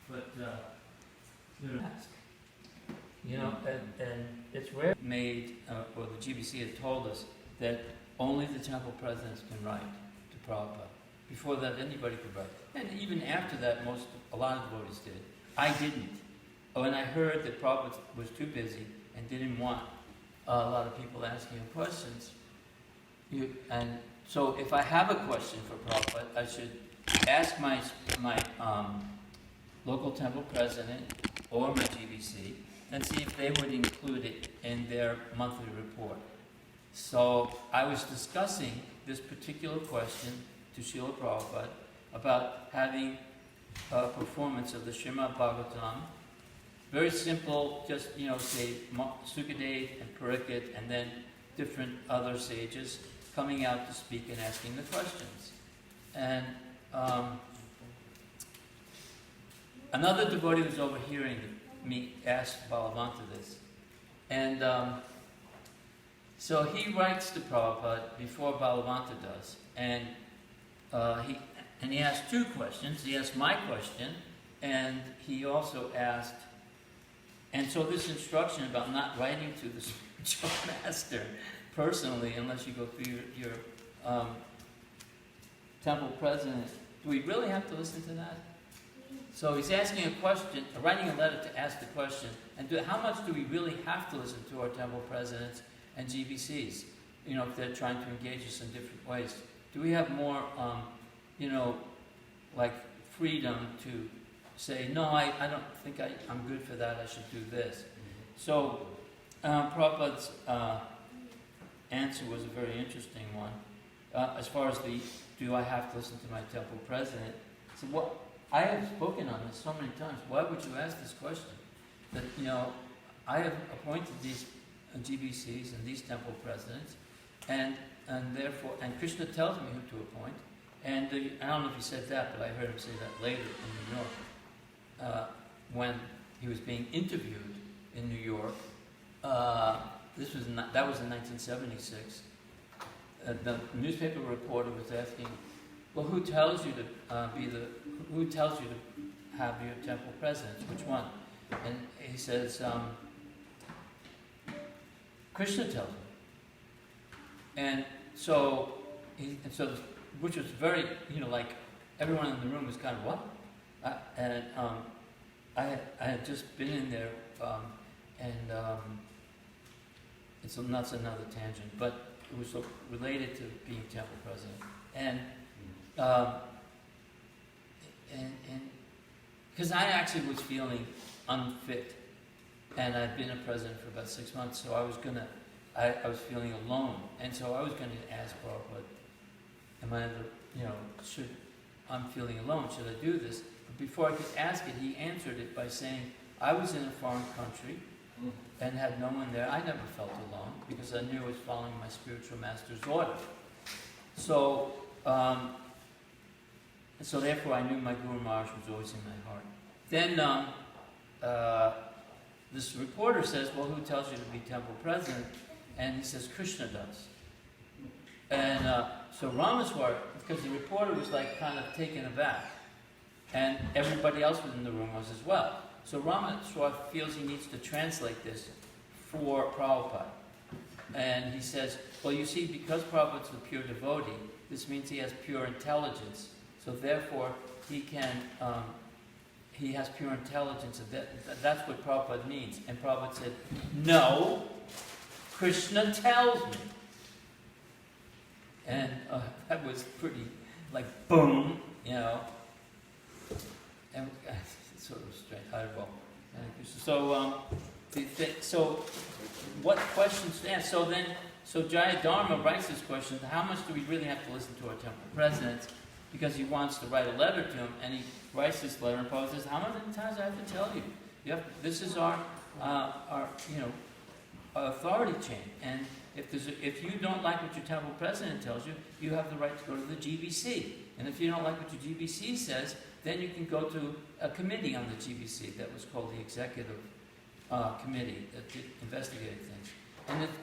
But and it's rare. Well, the GBC had told us that only the temple presidents can write to Prabhupada. Before that, anybody could write. And even after that, a lot of devotees did. I didn't. When I heard that Prabhupada was too busy and didn't want a lot of people asking him questions, and so if I have a question for Prabhupada, I should ask my local temple president or my GBC and see if they would include it in their monthly report. So I was discussing this particular question to Srila Prabhupada about having a performance of the Srimad Bhagavatam. Very simple, just, say Sukadev and Pariksit and then different other sages coming out to speak and asking the questions. And another devotee was overhearing me ask Balavanta this. And so he writes to Prabhupada before Balavanta does. And he asked two questions. He asked my question, and he also asked, and so this instruction about not writing to the spiritual master personally, unless you go through your temple president, do we really have to listen to that? So he's asking a question, writing a letter to ask the question, and how much do we really have to listen to our temple presidents and GBCs? If they're trying to engage us in different ways. Do we have more, freedom to say, no, I don't think I'm good for that, I should do this. So Prabhupada's answer was a very interesting one. As far as do I have to listen to my temple president? So I have spoken on this so many times. Why would you ask this question? That, I have appointed these GBCs and these temple presidents, and Krishna tells me who to appoint. And I don't know if he said that, but I heard him say that later in New York, when he was being interviewed in New York. That was in 1976. The newspaper reporter was asking, "Well, who tells you to have your temple presidents? Which one?" And he says, "Krishna tells me." And so which was very, everyone in the room was kind of, what? I had just been in there, it's another tangent, but it was related to being temple president. And because I actually was feeling unfit, and I'd been a president for about 6 months, so I was feeling alone, and so I was going to ask Prabhupada, I'm feeling alone, should I do this? But before I could ask it, he answered it by saying, I was in a foreign country and had no one there. I never felt alone because I knew I was following my spiritual master's order. So therefore I knew my Guru Maharaj was always in my heart. Then this reporter says, well, who tells you to be temple president? And he says, Krishna does. And so Ramaswar, because the reporter was kind of taken aback, and everybody else in the room was as well. So Ramaswar feels he needs to translate this for Prabhupada. And he says, well, you see, because Prabhupada's a pure devotee, this means he has pure intelligence. So therefore, he has pure intelligence. That's what Prabhupada means. And Prabhupada said, no, Krishna tells me. And that was pretty, boom, And it's sort of strange. So what questions to ask? So Jaya Dharma writes this question: how much do we really have to listen to our temple presidents? Because he wants to write a letter to him, and he writes this letter, and Prabhupada says, how many times do I have to tell you? This is our authority chain, and if you don't like what your temple president tells you, you have the right to go to the GBC. And if you don't like what your GBC says, then you can go to a committee on the GBC that was called the Executive Committee that investigated things.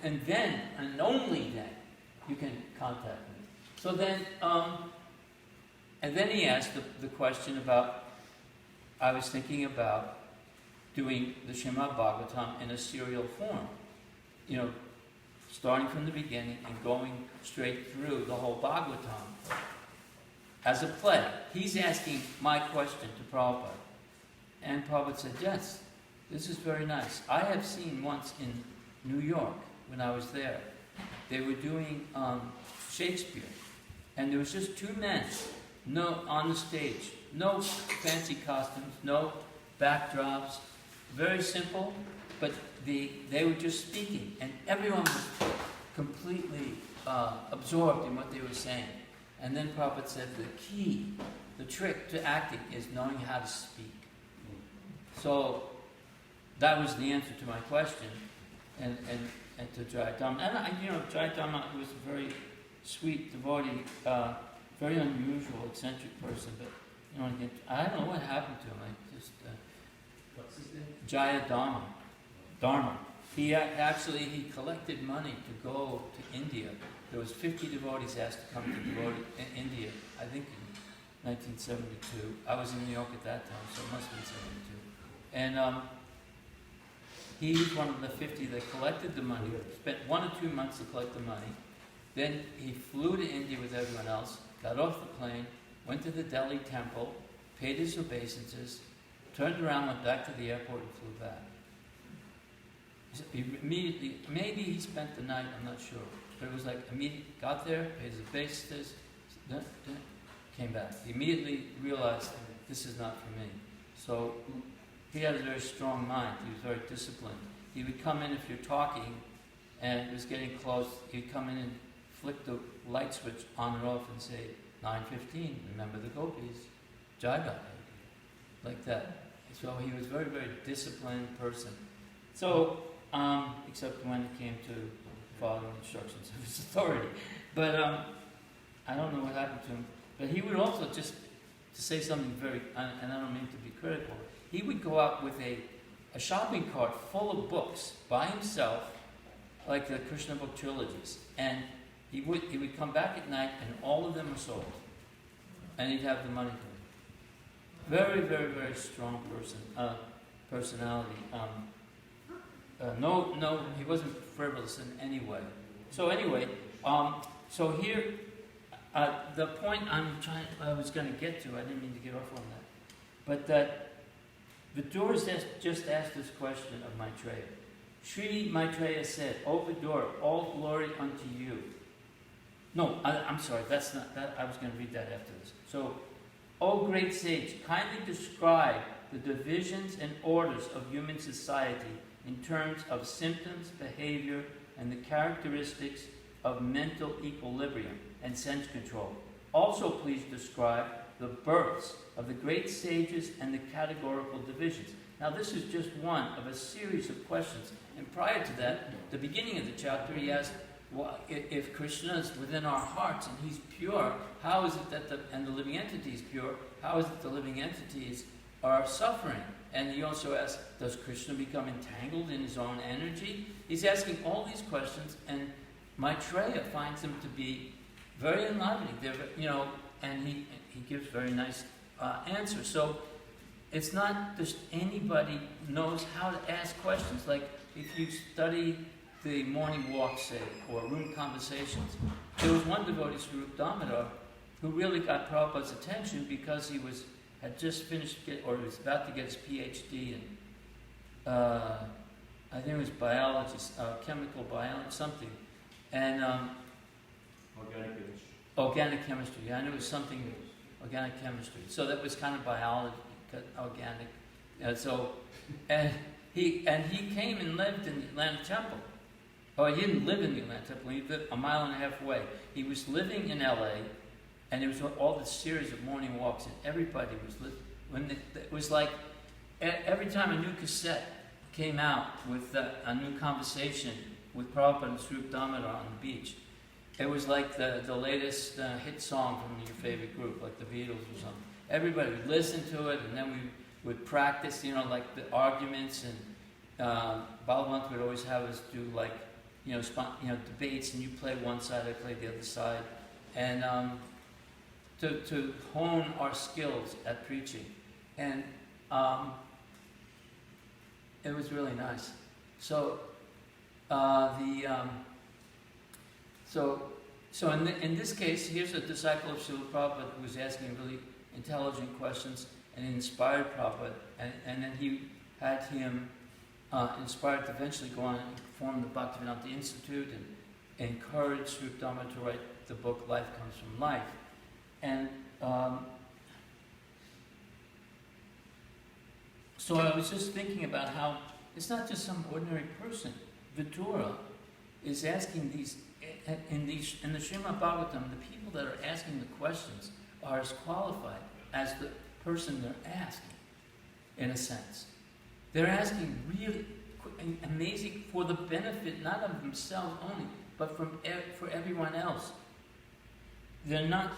And then, and only then, you can contact me. So then, and then he asked the question about, I was thinking about doing the Srimad Bhagavatam in a serial form. You know, starting from the beginning and going straight through the whole Bhagavatam as a play. He's asking my question to Prabhupada. And Prabhupada said, yes, this is very nice. I have seen once in New York, when I was there, they were doing Shakespeare. And there was just two men on the stage. No fancy costumes, no backdrops. Very simple, but they were just speaking. And everyone was completely absorbed in what they were saying. And then Prabhupada said the key, the trick to acting is knowing how to speak. So that was the answer to my question, and to Jayadam. And Jayadam was a very sweet devotee, very unusual, eccentric person. But I don't know what happened to him. What's his name? Jayadama, Dharma. He collected money to go to India. There was 50 devotees asked to come to India, I think in 1972. I was in New York at that time, so it must have been 72. And he was one of the 50 that collected the money, spent 1 or 2 months to collect the money. Then he flew to India with everyone else, got off the plane, went to the Delhi temple, paid his obeisances, turned around, went back to the airport and flew back. He immediately, maybe he spent the night, I'm not sure. But it was like immediately, got there, paid his obeisances, came back. He immediately realized, this is not for me. So he had a very strong mind. He was very disciplined. He would come in if you're talking and it was getting close, he'd come in and flick the light switch on and off and say, 9:15, remember the gopis, Jaga, like that. So he was a very, very disciplined person. So, except when it came to following instructions of his authority. But I don't know what happened to him. But he would also, just to say something very, and I don't mean to be critical, he would go out with a shopping cart full of books by himself, like the Krishna book trilogies. And he would come back at night and all of them were sold. And he'd have the money for it. Very, very, very strong personality. No, he wasn't frivolous in any way. So anyway, so here, the point I was going to get to, I didn't mean to get off on that, but that Vidur just asked this question of Maitreya. Sri Maitreya said, "O Vidur, all glory unto you." No, I'm sorry, that's not that. I was going to read that after this. So, O great sage, kindly describe the divisions and orders of human society in terms of symptoms, behavior, and the characteristics of mental equilibrium and sense control. Also, please describe the births of the great sages and the categorical divisions. Now, this is just one of a series of questions. And prior to that, the beginning of the chapter, he asked, well, if Krishna is within our hearts and he's pure, how is it that the living entity is pure? How is it the living entities are suffering? And he also asked, does Krishna become entangled in his own energy? He's asking all these questions, and Maitreya finds them to be very enlivening. And he gives very nice answers. So it's not just anybody knows how to ask questions. Like if you study the morning walk, say, or room conversations, there was one devotee, Swarup Damodar, who really got Prabhupada's attention because he had just finished, or he was about to get his PhD in, I think it was biology, chemical biology, something. And organic chemistry. Yeah, I knew it was something organic chemistry. So that was kind of biology, organic. And he came and lived in the Atlanta Temple. Oh, he didn't live in the Atlanta Temple. He lived a mile and a half away. He was living in LA, and there was all this series of morning walks, and everybody was living. It was like every time a new cassette came out with a new conversation with Prabhupada and Swarup Damodar on the beach, it was like the latest hit song from your favorite group, like the Beatles or something. Everybody would listen to it, and then we would practice, like the arguments, and Balavanth would always have us do like, debates, and you play one side, I play the other side, and to hone our skills at preaching. And it was really nice. So in this case, here's a disciple of Srila Prabhupada who was asking really intelligent questions and inspired Prabhupada, and then he had him inspired to eventually go on and form the Bhaktivedanta Institute and encourage Sri Dharma to write the book Life Comes from Life. And so I was just thinking about how it's not just some ordinary person. Vidura is asking these, in the Srimad Bhagavatam, the people that are asking the questions are as qualified as the person they're asking, in a sense. They're asking really amazing for the benefit not of themselves only, but for everyone else. They're not,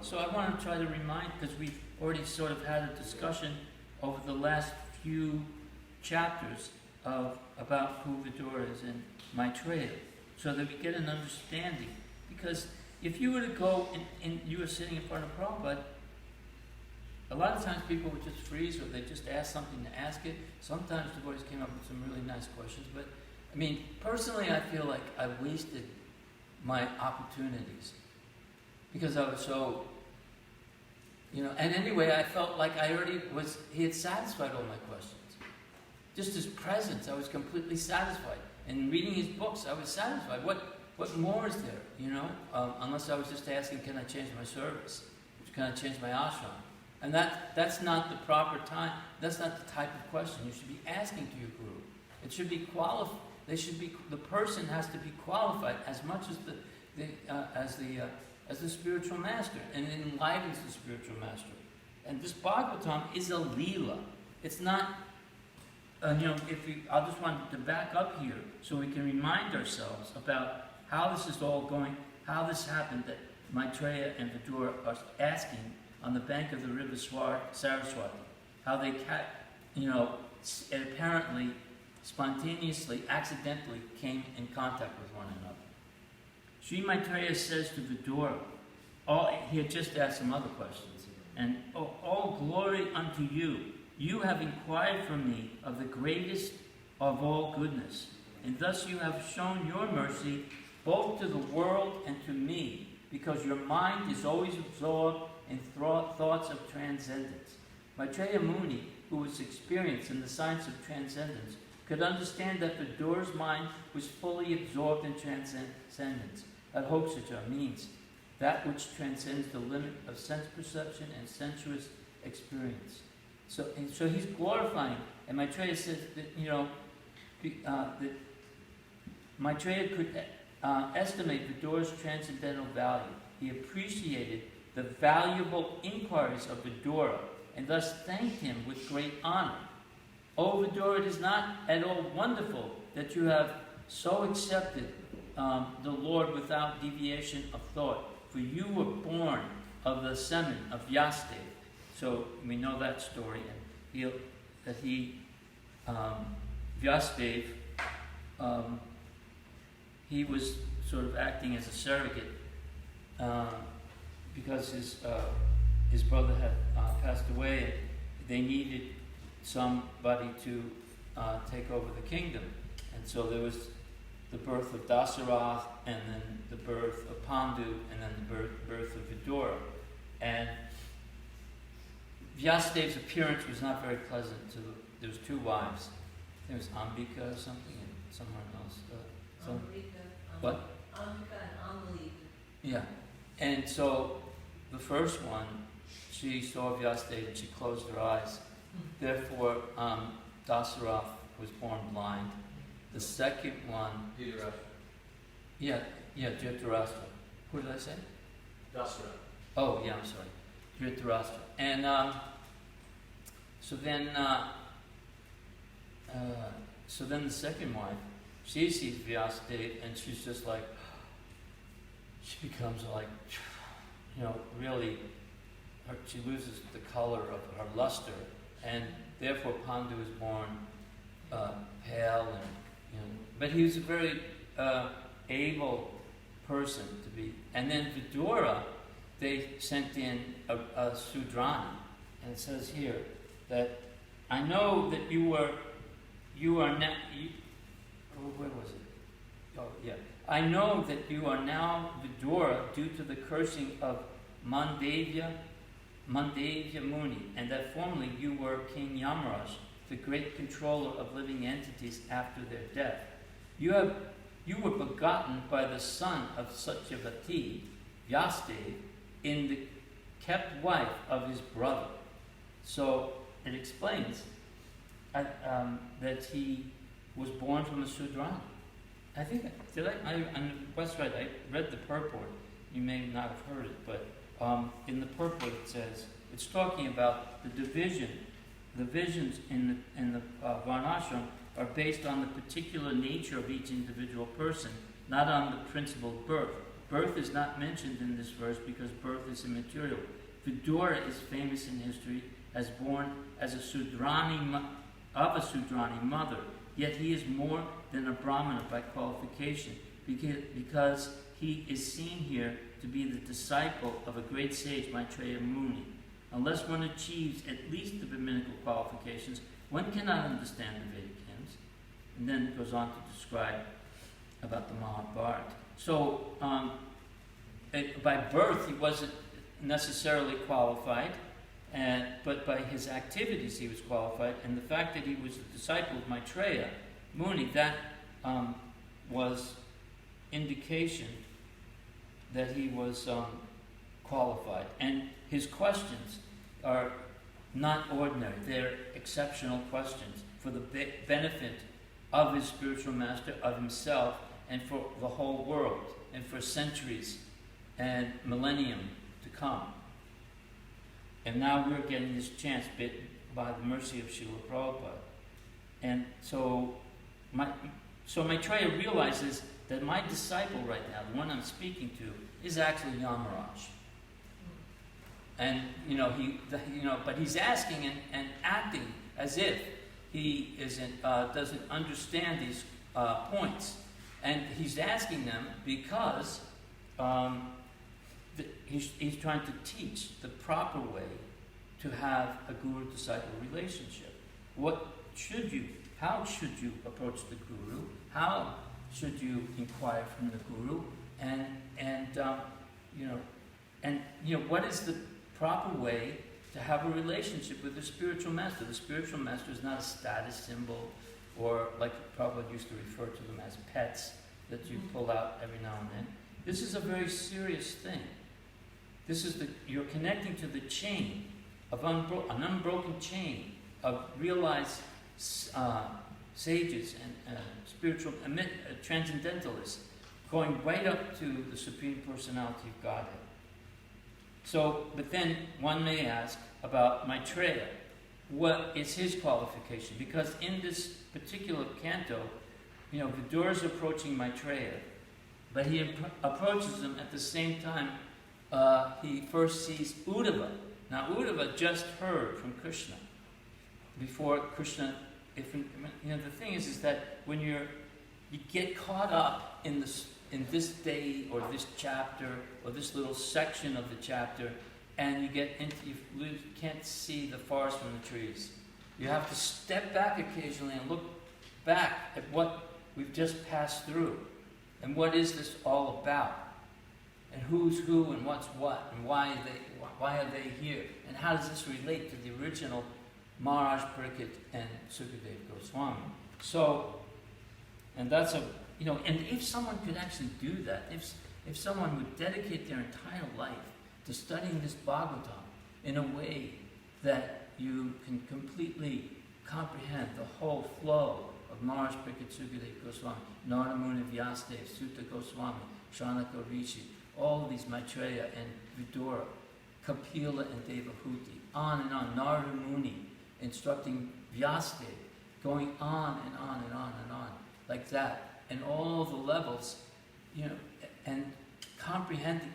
so I want to try to remind, because we've already sort of had a discussion over the last few chapters about who Vidura is in Maitreya, so that we get an understanding. Because if you were to go and you were sitting in front of Prabhupada, a lot of times people would just freeze, or they just ask something to ask it. Sometimes the boys came up with some really nice questions, but I mean, personally, I feel like I wasted my opportunities because I was so, and anyway, I felt like he had satisfied all my questions. Just his presence, I was completely satisfied. And reading his books, I was satisfied. What more is there, unless I was just asking, can I change my service? Can I change my ashram? And that's not the proper time. That's not the type of question you should be asking to your guru. It should be qualified. The person has to be qualified as much as the spiritual master, and it enlivens the spiritual master. And this Bhagavatam is a leela. It's not, I just want to back up here so we can remind ourselves about how this is all going, how this happened, that Maitreya and Vidura are asking on the bank of the river Saraswati, how they apparently, spontaneously, accidentally came in contact with one another. Sri Maitreya says to Vidura, he had just asked some other questions, and all glory unto you. You have inquired from me of the greatest of all goodness, and thus you have shown your mercy both to the world and to me, because your mind is always absorbed in thoughts of transcendence. Maitreya Muni, who was experienced in the science of transcendence, could understand that Vidura's mind was fully absorbed in transcendence. Adhokshaja means that which transcends the limit of sense perception and sensuous experience. So he's glorifying, and Maitreya says that that Maitreya could estimate Vidura's transcendental value. He appreciated the valuable inquiries of Vidura, and thus thanked him with great honor. O Vidura, it is not at all wonderful that you have so accepted the Lord without deviation of thought, for you were born of the semen of Vyasadeva. So we know that story, and Vyasadeva, he was sort of acting as a surrogate because his brother had passed away, and they needed somebody to take over the kingdom. And so there was the birth of Dasarath, and then the birth of Pandu, and then the birth of Vidura. And Vyasadeva's appearance was not very pleasant. There was two wives. I think it was Ambika or something, and someone else. What? Ambika and Amalika. Yeah. And so the first one, she saw Vyasadeva and she closed her eyes. Therefore, Dasarath was born blind. The second one... Dhritarashtra. Yeah, Dhritarashtra. Who did I say? Dasarath. Oh, yeah, I'm sorry. Dhritarashtra. And so then the second wife, she sees Vyasadeva, and she's just like, she becomes like, really, she loses the color of her luster, and therefore Pandu is born pale, and but he was a very able person to be. And then Vidura, they sent in a Sudrani, and it says here that I know that you are now. Where was it? Oh yeah. I know that you are now Vidura due to the cursing of Mandavya Muni, and that formerly you were King Yamaraj, the great controller of living entities after their death. You were begotten by the son of Satyavati, Vyastev, in the kept wife of his brother. So it explains that he was born from a Sudrani. I think, on the website, I read the purport. You may not have heard it, but in the purport it says, it's talking about the division. The visions in the Varnashram are based on the particular nature of each individual person, not on the principle of birth. Birth is not mentioned in this verse because birth is immaterial. Vidura is famous in history as born as a Sudrani mother, yet he is more than a Brahmana by qualification, because he is seen here to be the disciple of a great sage, Maitreya Muni. Unless one achieves at least the Brahminical qualifications, one cannot understand the Vedic hymns. And then it goes on to describe about the Mahabharata. So, by birth, he wasn't necessarily qualified, but by his activities he was qualified, and the fact that he was a disciple of Maitreya Muni, that was indication that he was qualified. And his questions are not ordinary. They're exceptional questions for the benefit of his spiritual master, of himself, and for the whole world, and for centuries and millennium to come. And now we're getting this chance by the mercy of Srila Prabhupada. And so Maitreya realizes that my disciple right now, the one I'm speaking to, is actually Yamaraj. And but he's asking and acting as if he doesn't understand these points, and he's asking them because he's trying to teach the proper way to have a guru-disciple relationship. How should you approach the guru? How should you inquire from the guru? What is the proper way to have a relationship with the spiritual master? The spiritual master is not a status symbol, or like Prabhupada used to refer to them as pets that you pull out every now and then. This is a very serious thing. You're connecting to the chain of an unbroken chain of realized sages and spiritual transcendentalists, going right up to the Supreme Personality of Godhead. So, but then one may ask about Maitreya. What is his qualification? Because in this particular canto, Vidura is approaching Maitreya, but he approaches him at the same time. He first sees Uddhava. Now, Uddhava just heard from Krishna before Krishna. The thing is that when you get caught up in this day or this chapter or this little section of the chapter, and you can't see the forest from the trees. You have to step back occasionally and look back at what we've just passed through, and what is this all about, and who's who and what's what, and why are they here, and how does this relate to the original Maharaj Pariksit and Sukadeva Goswami. So, and that's and if someone could actually do that, if someone would dedicate their entire life to studying this Bhagavatam in a way that you can completely comprehend the whole flow of Maharaj Pariksit, Sukadeva Goswami, Narada Muni, Vyasadeva, Sutta Goswami, Shaunaka Rishi, all of these Maitreya and Vidura, Kapila and Devahuti, on and on, Narada Muni instructing Vyasadeva, going on and on and on and on, like that, and all the levels, and comprehending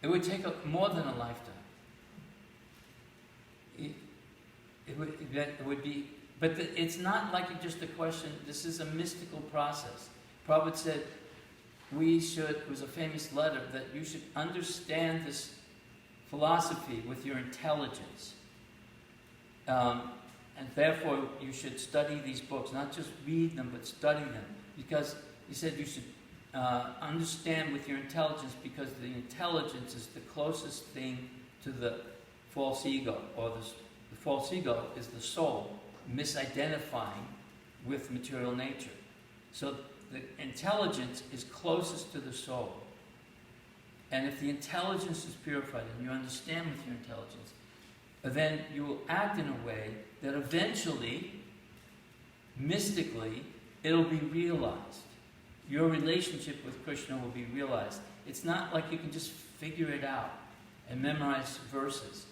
it would take more than a lifetime. It would be, but it's not like just a question. This is a mystical process. Prabhupada said, it was a famous letter, that you should understand this philosophy with your intelligence. And therefore you should study these books, not just read them, but study them. Because he said you should understand with your intelligence, because the intelligence is the closest thing to the false ego, or the false ego is the soul misidentifying with material nature. So the intelligence is closest to the soul. And if the intelligence is purified and you understand with your intelligence, then you will act in a way that eventually, mystically, it'll be realized. Your relationship with Krishna will be realized. It's not like you can just figure it out and memorize verses.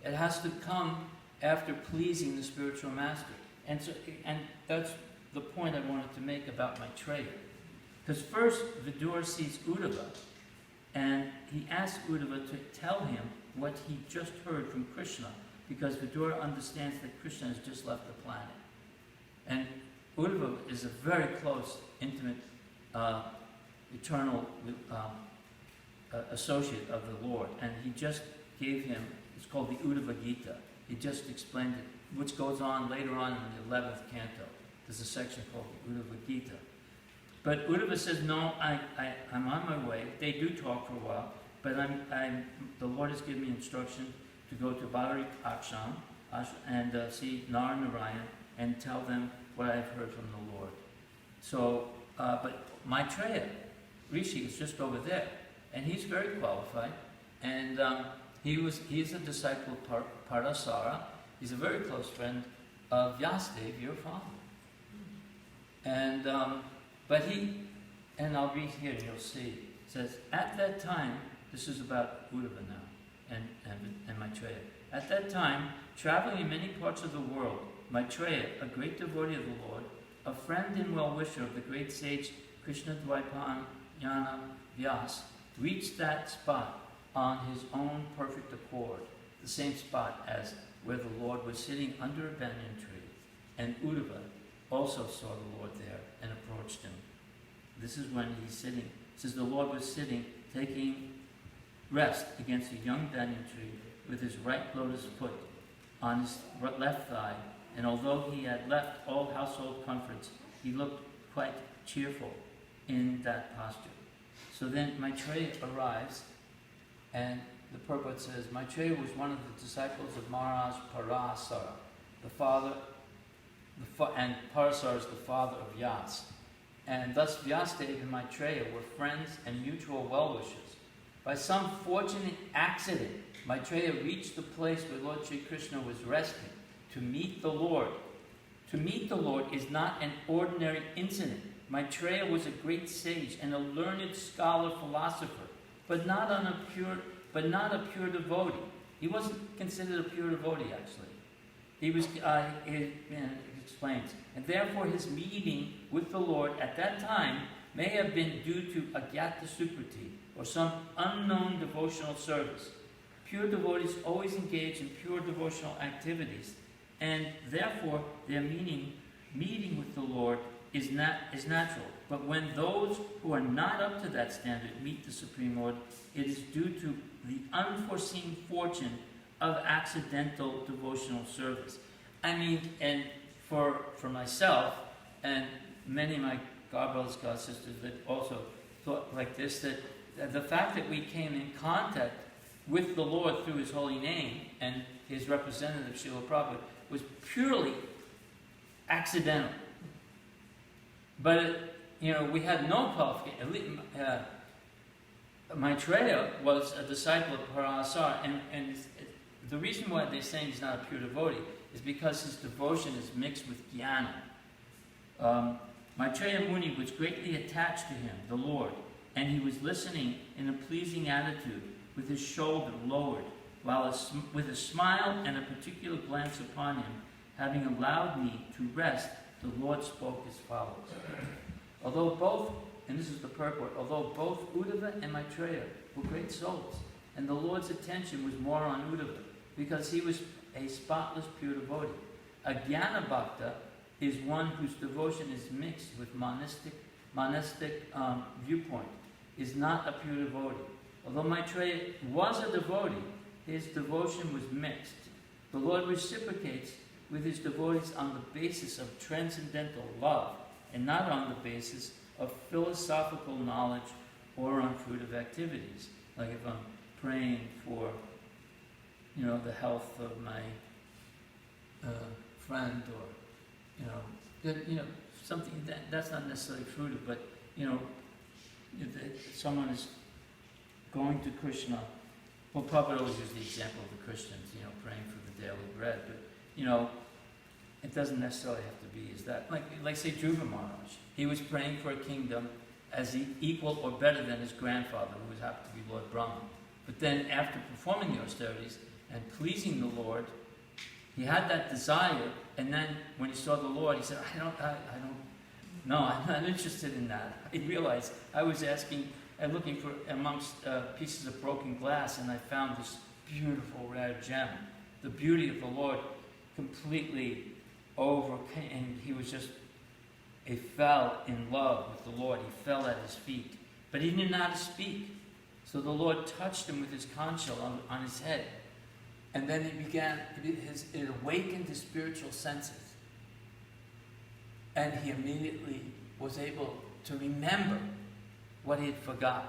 It has to come after pleasing the spiritual master. And that's the point I wanted to make about Maitreya. Because first, Vidura sees Uddhava, and he asks Uddhava to tell him what he just heard from Krishna, because Vidura understands that Krishna has just left the planet. And Uddhava is a very close, intimate, eternal associate of the Lord. And he just gave him, it's called the Uddhava Gita. He just explained it, which goes on later on in the 11th canto. There's a section called the Uddhava Gita. But Uddhava says, no, I'm on my way. They do talk for a while, but the Lord has given me instruction to go to Bhagari Aksham and see Nar Narayan and tell them what I've heard from the Lord. So, but Maitreya Rishi is just over there, and he's very qualified, and he's a disciple of Parasara. He's a very close friend of Vyasadeva, your father. And but and I'll read here and you'll see. It says, at that time, this is about Uddhava now, and Maitreya. At that time, traveling in many parts of the world, Maitreya, a great devotee of the Lord, a friend and well-wisher of the great sage Krishna Dvaipanyana Vyas, reached that spot on his own perfect accord, the same spot as where the Lord was sitting under a banyan tree. And Uddhava also saw the Lord there and approached him. This is when he's sitting. It says the Lord was sitting, taking rest against a young banyan tree with his right lotus foot on his left thigh, and although he had left all household comforts, he looked quite cheerful in that posture. So then Maitreya arrives, and the purport says, Maitreya was one of the disciples of Maharaj Parasara, and Parasara is the father of Vyas. And thus Vyasadeva and Maitreya were friends and mutual well-wishers. By some fortunate accident, Maitreya reached the place where Lord Sri Krishna was resting to meet the Lord. To meet the Lord is not an ordinary incident. Maitreya was a great sage and a learned scholar philosopher, but not a pure devotee. He wasn't considered a pure devotee, actually. He was, it explains, and therefore his meeting with the Lord at that time may have been due to agyata sukriti, or some unknown devotional service. Pure devotees always engage in pure devotional activities, and therefore their meeting with the Lord is natural. But when those who are not up to that standard meet the Supreme Lord, it is due to the unforeseen fortune of accidental devotional service. I mean, and for myself, and many of my God brothers, God sisters that also thought like this, that the fact that we came in contact with the Lord through His holy name and His representative, Srila Prabhupada, was purely accidental. But, we had no qualification. Maitreya was a disciple of Parasara, and the reason why they're saying he's not a pure devotee is because his devotion is mixed with jnana. Maitreya Muni was greatly attached to him, the Lord, and he was listening in a pleasing attitude, with his shoulder lowered, while with a smile and a particular glance upon him, having allowed me to rest, the Lord spoke as follows. Although both, and this is the purport, although both Uddhava and Maitreya were great souls, and the Lord's attention was more on Uddhava, because he was a spotless pure devotee. A Jnana Bhakta is one whose devotion is mixed with monastic viewpoint. is not a pure devotee. Although Maitreya was a devotee, his devotion was mixed. The Lord reciprocates with his devotees on the basis of transcendental love and not on the basis of philosophical knowledge or on fruitive activities. Like if I'm praying for, the health of my friend, or something that's not necessarily fruitive, but if someone is going to Krishna. Well, Prabhupada always used the example of the Christians, praying for the daily bread, but it doesn't necessarily have to be as that. Like say Dhruva Maharaj, he was praying for a kingdom as equal or better than his grandfather, who was happened to be Lord Brahma. But then after performing the austerities and pleasing the Lord, he had that desire, and then when he saw the Lord, he said, I'm not interested in that. I realized I was asking and looking for amongst pieces of broken glass, and I found this beautiful rare gem. The beauty of the Lord completely overcame, and he fell in love with the Lord. He fell at his feet, but he didn't know how to speak. So the Lord touched him with his conch shell on his head, and then it awakened his spiritual senses, and he immediately was able to remember what he had forgotten.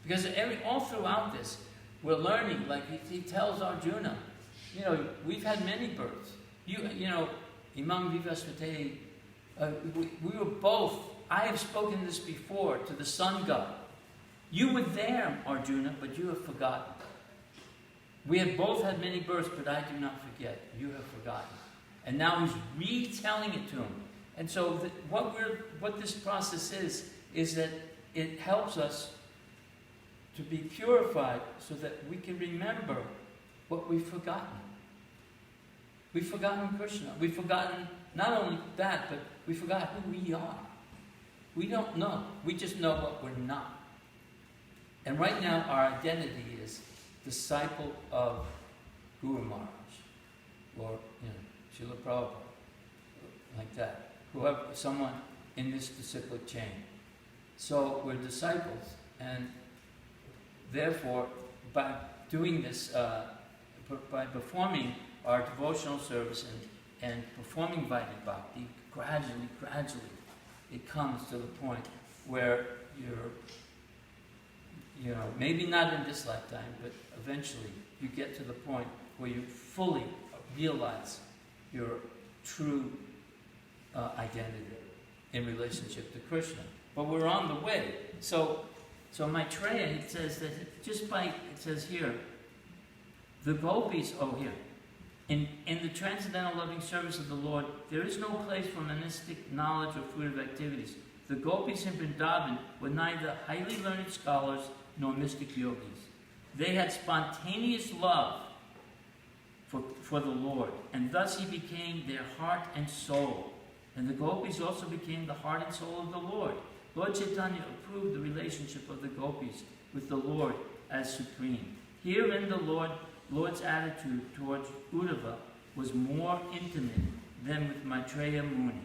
Because all throughout this, we're learning, like he tells Arjuna, we've had many births. Imam Vivasvate, we were both, I have spoken this before to the sun god. You were there, Arjuna, but you have forgotten. We have both had many births, but I do not forget. You have forgotten. And now he's retelling it to him. And so what this process is that it helps us to be purified so that we can remember what we've forgotten. We've forgotten Krishna. We've forgotten not only that, but we forgot who we are. We don't know. We just know what we're not. And right now our identity is disciple of Guru Maharaj, or Srila Prabhupada, like that. Someone in this disciplic chain. So we're disciples, and therefore, by doing this, by performing our devotional service and performing Vaidhi Bhakti, gradually, it comes to the point where maybe not in this lifetime, but eventually you get to the point where you fully realize your true identity in relationship to Krishna. But we're on the way. So Maitreya, it says that it says here, the gopis, in the transcendental loving service of the Lord, there is no place for monistic knowledge or fruitive activities. The gopis in Vrindavan were neither highly learned scholars nor mystic yogis. They had spontaneous love for the Lord, and thus he became their heart and soul. And the gopis also became the heart and soul of the Lord. Lord Chaitanya approved the relationship of the gopis with the Lord as supreme. Herein the Lord's attitude towards Uddhava was more intimate than with Maitreya Muni.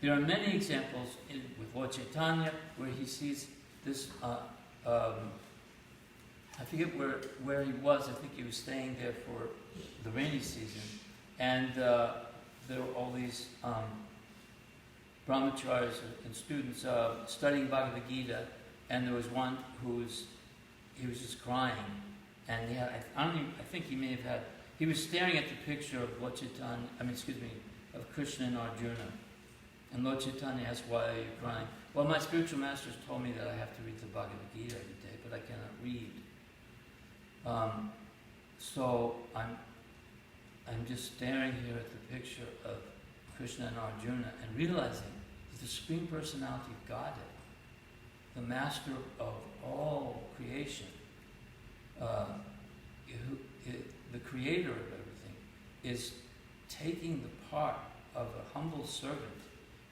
There are many examples with Lord Chaitanya where he sees this, I forget where he was. I think he was staying there for the rainy season. And there were all these brahmacharis and students studying Bhagavad Gita, and there was one he was just crying, and he was staring at the picture of Lord Chaitanya, of Krishna and Arjuna, and Lord Chaitanya asked, "Why are you crying?" "Well, my spiritual masters told me that I have to read the Bhagavad Gita every day, but I cannot read. So I'm just staring here at the picture of Krishna and Arjuna and realizing that the Supreme Personality of Godhead, the Master of all creation, the Creator of everything, is taking the part of a humble servant.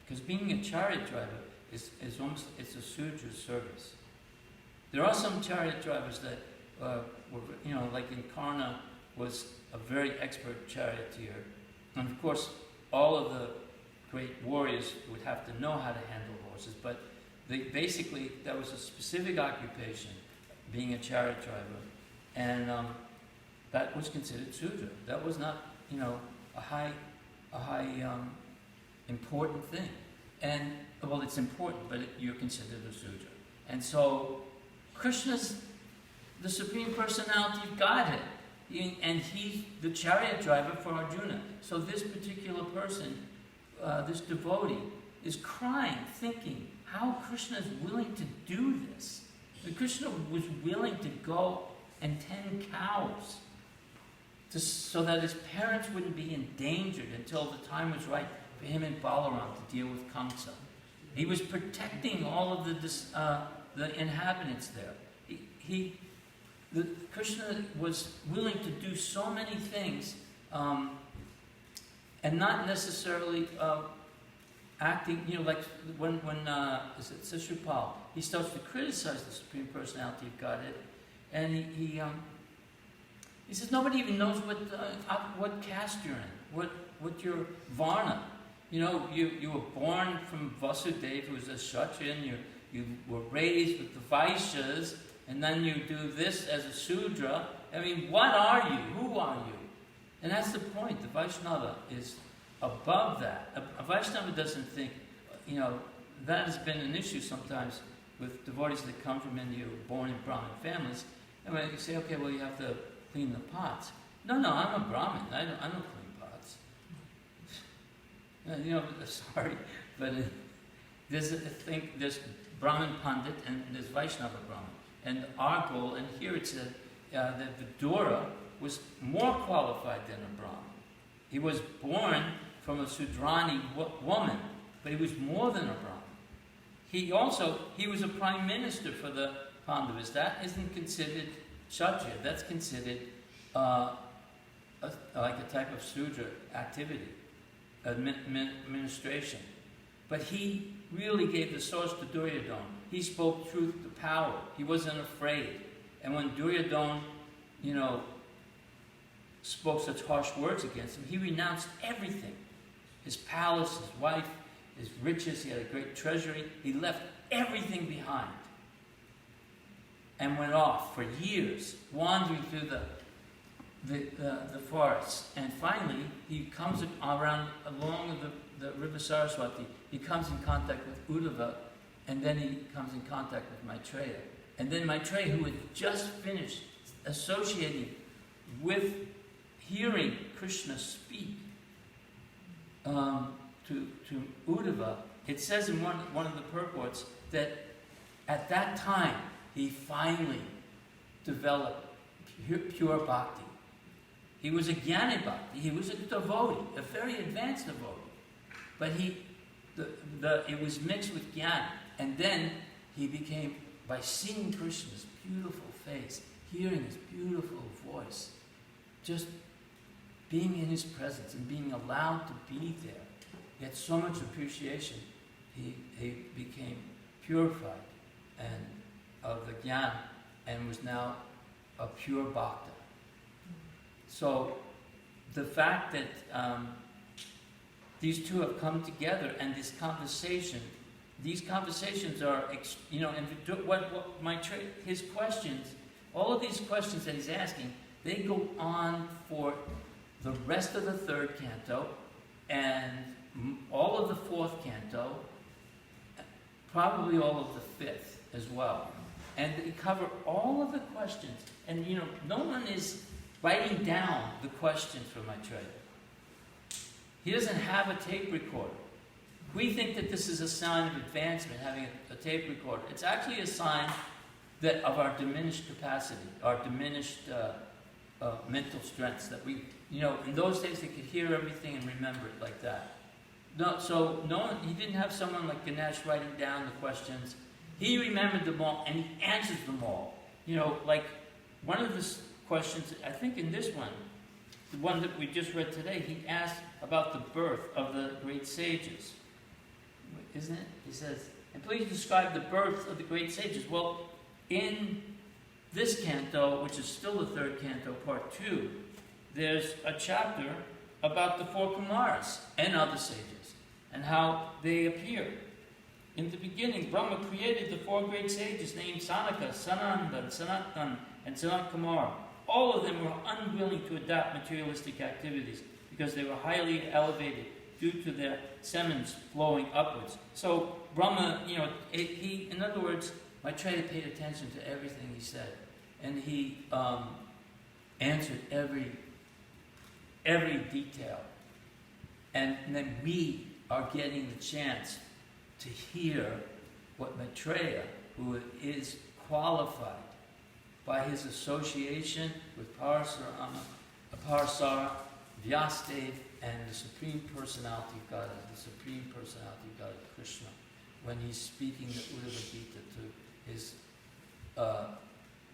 Because being a chariot driver is almost, it's a Sudra's service. There are some chariot drivers that were, like in Karna was a very expert charioteer. And of course, all of the great warriors would have to know how to handle horses, but basically, that was a specific occupation, being a chariot driver, and that was considered Sudra. That was not, a high important thing. And, well, it's important, but you're considered a Sudra. And so, Krishna's the Supreme Personality of Godhead. And he's the chariot driver for Arjuna. So this particular person, this devotee, is crying, thinking, how Krishna is willing to do this. And Krishna was willing to go and tend cows so that his parents wouldn't be endangered until the time was right for him and Balaram to deal with Kamsa. He was protecting all of the inhabitants there. Krishna was willing to do so many things, and not necessarily acting, like when Sishupal, he starts to criticize the Supreme Personality of Godhead, and he says nobody even knows what caste you're in, what your varna. You were born from Vasudeva, who was a Kshatriya, you were raised with the Vaishyas, and then you do this as a Sudra. I mean, what are you? Who are you? And that's the point. The Vaishnava is above that. A Vaishnava doesn't think, that has been an issue sometimes with devotees that come from India who are born in Brahmin families. And when you say, okay, well, you have to clean the pots. No, I'm a Brahmin. I don't clean pots. Sorry, but there's Brahmin Pandit and there's Vaishnava Brahmin. And our goal, and here it said that Vidura was more qualified than a Brahmin. He was born from a Sudrani woman, but he was more than a Brahmin. He was a prime minister for the Pandavas. That isn't considered Kshatriya. That's considered like a type of Sudra activity, administration. But he really gave the source to Duryodhana. He spoke truth to power. He wasn't afraid. And when Duryodhana, spoke such harsh words against him, he renounced everything. His palace, his wife, his riches, he had a great treasury. He left everything behind and went off for years, wandering through the forests. And finally, he comes along the river Saraswati. He comes in contact with Uddhava, and then he comes in contact with Maitreya. And then Maitreya, who had just finished associating with hearing Krishna speak to Uddhava, it says in one of the purports that at that time he finally developed pure bhakti. He was a jnana bhakti. He was a devotee, a very advanced devotee. But it was mixed with jnana. And then he became, by seeing Krishna's beautiful face, hearing his beautiful voice, just being in his presence and being allowed to be there, he had so much appreciation. He became purified and of the jnana and was now a pure bhakta. So the fact that these two have come together and these conversations are, and his questions, all of these questions that he's asking, they go on for the rest of the third canto and all of the fourth canto, probably all of the fifth as well. And they cover all of the questions. And no one is writing down the questions for Maitreya. He doesn't have a tape recorder. We think that this is a sign of advancement, having a tape recorder. It's actually a sign of our diminished capacity, our diminished mental strengths. That we, in those days they could hear everything and remember it like that. He didn't have someone like Ganesh writing down the questions. He remembered them all and he answers them all. Like one of the questions, I think in this one, the one that we just read today, he asked about the birth of the great sages. Isn't it? He says, and please describe the birth of the great sages. Well, in this canto, which is still the third canto, part 2, there's a chapter about the 4 Kumaras and other sages and how they appear. In the beginning, Brahma created the 4 great sages named Sanaka, Sananda, Sanatan, and Sanat Kumara. All of them were unwilling to adopt materialistic activities because they were highly elevated due to their semens flowing upwards. So Brahma, he, in other words, Maitreya paid attention to everything he said, and he answered every detail. And then we are getting the chance to hear what Maitreya, who is qualified by his association with Parasara, Vyasadeva, and the Supreme Personality of God, the Supreme Personality of God, Krishna, when he's speaking the Uddhava Gita to his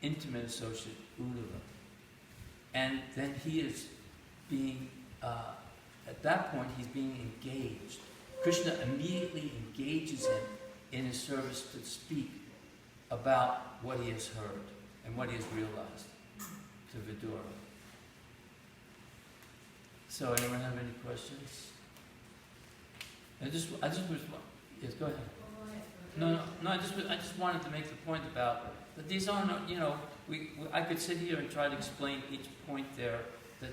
intimate associate Uddhava. And then he is being, at that point, he's being engaged. Krishna immediately engages him in his service to speak about what he has heard and what he has realized to Vidura. So, anyone have any questions? I just was, yes, go ahead. No, I just wanted to make the point about that these are not, I could sit here and try to explain each point there that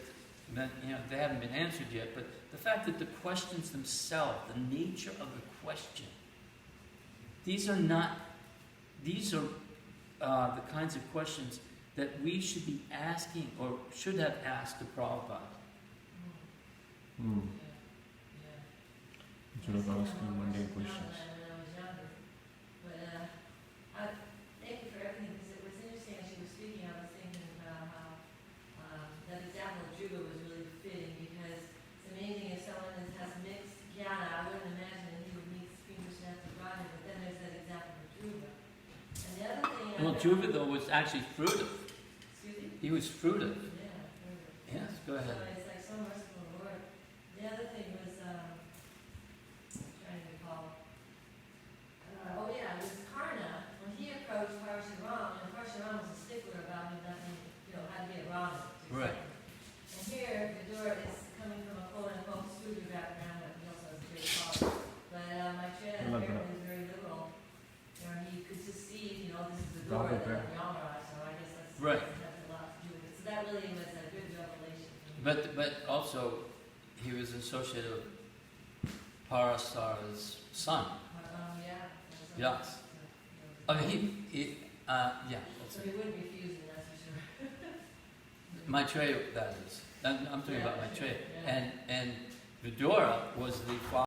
they haven't been answered yet, but the fact that the questions themselves, the nature of the question, these are the kinds of questions that we should be asking or should have asked to Prabhupada. Instead of asking mundane questions. Thank you for everything, because it was interesting as you were speaking. I was thinking about how that example of Dhruva was really fitting, because it's amazing if someone has mixed jnana. I wouldn't imagine that he would meet Supreme Personality of Godhead, but then there's that example of Dhruva. And the other thing. Well, Dhruva though was actually fruitive. Excuse me? He was fruitive. Yeah, fruitive. Yes, go ahead. So it's like so merciful Lord. The other thing was, I'm trying to recall. It was Karna. When he approached Parshuram, and Parshuram was a stickler about him not being, had to be a Brahmin. Right. And here, Vidura is coming from a quote-unquote Sudra background, but he also has a great father. But Maitreya apparently is very liberal. He could just see, this is Vidura, the Yamaraj, so I guess that's Right. has a lot to do with it. So that really was a good revelation for me. But also, he was associated with Parasara's son. Yes. I mean, So he wouldn't be fusing, that's for sure. Maitreya, that is. I'm talking about Maitreya. Yeah. And Vidura was the father